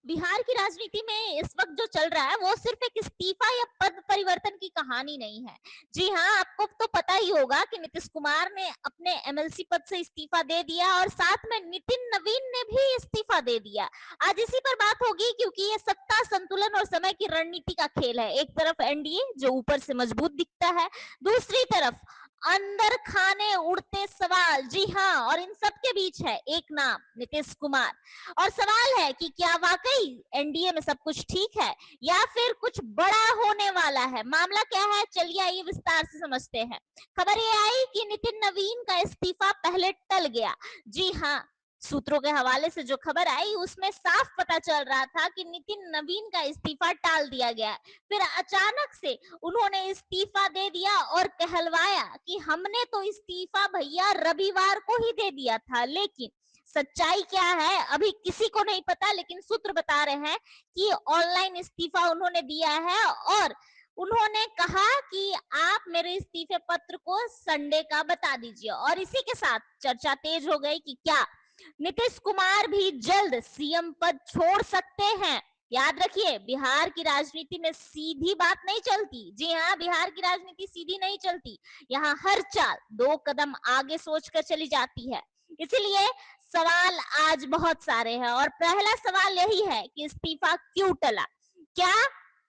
बिहार की राजनीति में इस वक्त जो चल रहा है वो सिर्फ एक इस्तीफा या पद परिवर्तन की कहानी नहीं है। जी हाँ, आपको तो पता ही होगा कि नीतीश कुमार ने अपने एमएलसी पद से इस्तीफा दे दिया और साथ में नितिन नवीन ने भी इस्तीफा दे दिया। आज इसी पर बात होगी क्योंकि ये सत्ता संतुलन और समय की रणनीति का खेल है। एक तरफ एनडीए जो ऊपर से मजबूत दिखता है, दूसरी तरफ अंदर खाने उड़ते सवाल। जी हाँ, और इन सब के बीच है एक नाम, नीतीश कुमार। और सवाल है कि क्या वाकई एनडीए में सब कुछ ठीक है या फिर कुछ बड़ा होने वाला है। मामला क्या है, चलिए आइए विस्तार से समझते हैं। खबर ये आई कि नितिन नवीन का इस्तीफा पहले टल गया। जी हाँ, सूत्रों के हवाले से जो खबर आई उसमें साफ पता चल रहा था कि नितिन नवीन का इस्तीफा टाल दिया गया। फिर अचानक से उन्होंने इस्तीफा दे दिया और कहलवाया कि हमने तो इस्तीफा भैया रविवार को ही दे दिया था। लेकिन सच्चाई क्या है अभी किसी को नहीं पता, लेकिन सूत्र बता रहे हैं कि ऑनलाइन इस्तीफा उन्होंने दिया है और उन्होंने कहा कि आप मेरे इस्तीफे पत्र को संडे का बता दीजिए। और इसी के साथ चर्चा तेज हो गई कि क्या नीतीश कुमार भी जल्द सीएम पद छोड़ सकते हैं। याद रखिए, बिहार की राजनीति में सीधी बात नहीं चलती। जी हाँ, बिहार की राजनीति सीधी नहीं चलती। यहाँ हर चाल 2 कदम आगे सोचकर चली जाती है। इसीलिए सवाल आज बहुत सारे हैं और पहला सवाल यही है कि इस्तीफा क्यों टला। क्या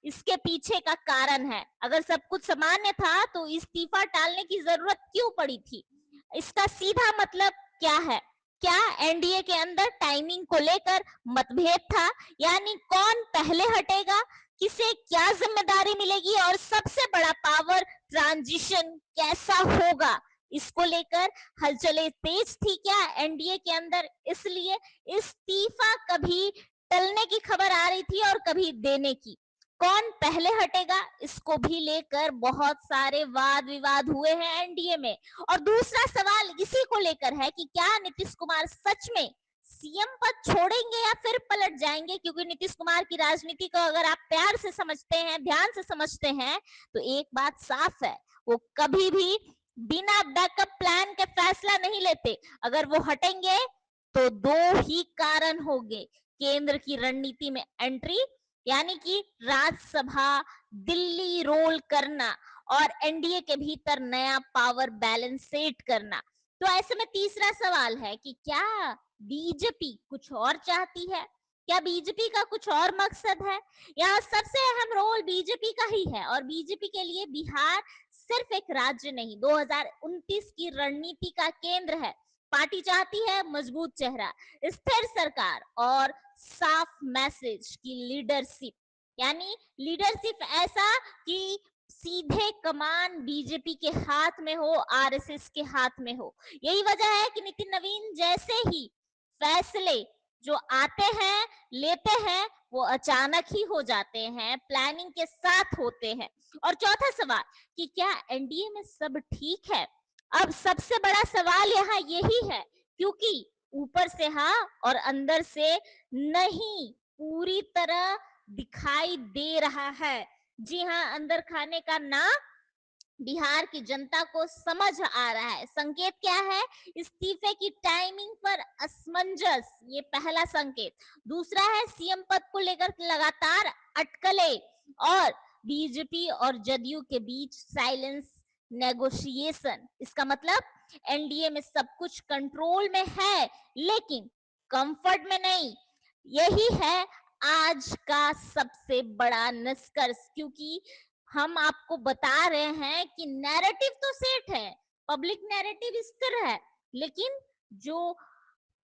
इसके पीछे का कारण है? अगर सब कुछ सामान्य था तो इस्तीफा टालने की जरूरत क्यों पड़ी थी? इसका सीधा मतलब क्या है? क्या एनडीए के अंदर टाइमिंग को लेकर मतभेद था? यानी कौन पहले हटेगा, किसे क्या जिम्मेदारी मिलेगी और सबसे बड़ा पावर ट्रांजिशन कैसा होगा, इसको लेकर हलचलें तेज थी क्या एनडीए के अंदर? इसलिए इस्तीफा कभी टलने की खबर आ रही थी और कभी देने की। कौन पहले हटेगा इसको भी लेकर बहुत सारे वाद विवाद हुए हैं एनडीए में। और दूसरा सवाल इसी को लेकर है कि क्या नीतीश कुमार सच में सीएम पद छोड़ेंगे या फिर पलट जाएंगे। क्योंकि नीतीश कुमार की राजनीति को अगर आप प्यार से समझते हैं, ध्यान से समझते हैं, तो एक बात साफ है, वो कभी भी बिना बैकअप प्लान के फैसला नहीं लेते। अगर वो हटेंगे तो दो ही कारण होंगे, केंद्र की रणनीति में एंट्री यानी कि राज्यसभा दिल्ली रोल करना और एनडीए के भीतर नया पावर बैलेंस सेट करना। तो ऐसे में तीसरा सवाल है कि क्या बीजेपी कुछ और चाहती है, क्या बीजेपी का कुछ और मकसद है। यहाँ सबसे अहम रोल बीजेपी का ही है और बीजेपी के लिए बिहार सिर्फ एक राज्य नहीं, 2029 की रणनीति का केंद्र है। पार्टी चाहती है मजबूत चेहरा, स्थिर सरकार और साफ मैसेज की लीडरशिप। यानी लीडरशिप ऐसा कि सीधे कमान बीजेपी के हाथ में हो, आरएसएस के हाथ में हो। यही वजह है कि नितिन नवीन जैसे ही फैसले जो आते हैं, लेते हैं, वो अचानक ही हो जाते हैं, प्लानिंग के साथ होते हैं। और चौथा सवाल कि क्या एनडीए में सब ठीक है। अब सबसे बड़ा सवाल यहाँ यही है, क्योंकि ऊपर से हाँ और अंदर से नहीं पूरी तरह दिखाई दे रहा है। जी हाँ, अंदर खाने का ना बिहार की जनता को समझ आ रहा है। संकेत क्या है, इस्तीफे की टाइमिंग पर असमंजस, ये पहला संकेत। दूसरा है सीएम पद को लेकर लगातार अटकले और बीजेपी और जदयू के बीच साइलेंस नेगोशिएशन। इसका मतलब एनडीए में सब कुछ कंट्रोल में है लेकिन कंफर्ट में नहीं। यही है आज का सबसे बड़ा निष्कर्ष, क्योंकि हम आपको बता रहे हैं कि नैरेटिव तो सेट है, पब्लिक नैरेटिव स्थिर है, लेकिन जो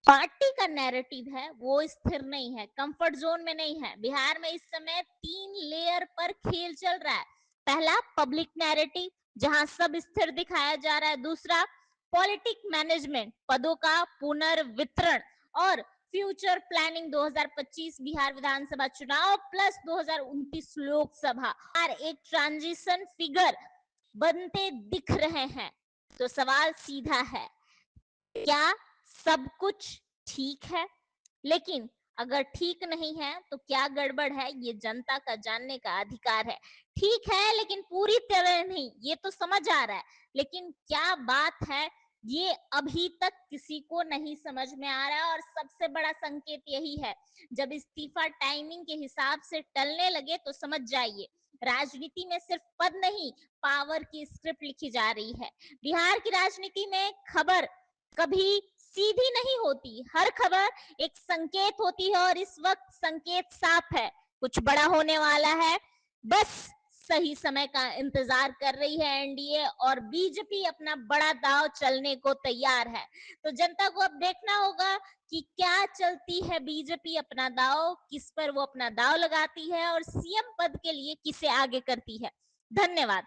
पार्टी का नैरेटिव है वो स्थिर नहीं है, कंफर्ट जोन में नहीं है। बिहार में इस समय 3 लेयर पर खेल चल रहा है। पहला पब्लिक नैरेटिव जहां सब स्थिर दिखाया जा रहा है। दूसरा पॉलिटिक मैनेजमेंट, पदों का पुनर्वितरण और फ्यूचर प्लानिंग, 2025 बिहार विधानसभा चुनाव प्लस 2029 लोकसभा और एक ट्रांजिशन फिगर बनते दिख रहे हैं। तो सवाल सीधा है, क्या सब कुछ ठीक है? लेकिन अगर ठीक नहीं है तो क्या गड़बड़ है, ये जनता का जानने का अधिकार है। ठीक है लेकिन पूरी तरह नहीं, ये तो समझ आ रहा है, लेकिन क्या बात है ये अभी तक किसी को नहीं समझ में आ रहा है, और सबसे बड़ा संकेत यही है, जब इस्तीफा टाइमिंग के हिसाब से टलने लगे तो समझ जाइए, राजनीति में सिर्फ पद नहीं, पावर की स्क्रिप्ट लिखी जा रही है। बिहार की राजनीति में खबर कभी सीधी नहीं होती, हर खबर एक संकेत होती है, और इस वक्त संकेत साफ है, कुछ बड़ा होने वाला है। बस सही समय का इंतजार कर रही है एनडीए, और बीजेपी अपना बड़ा दांव चलने को तैयार है। तो जनता को अब देखना होगा कि क्या चलती है बीजेपी अपना दांव, किस पर वो अपना दांव लगाती है, और सीएम पद के लिए किसे आगे करती है। धन्यवाद।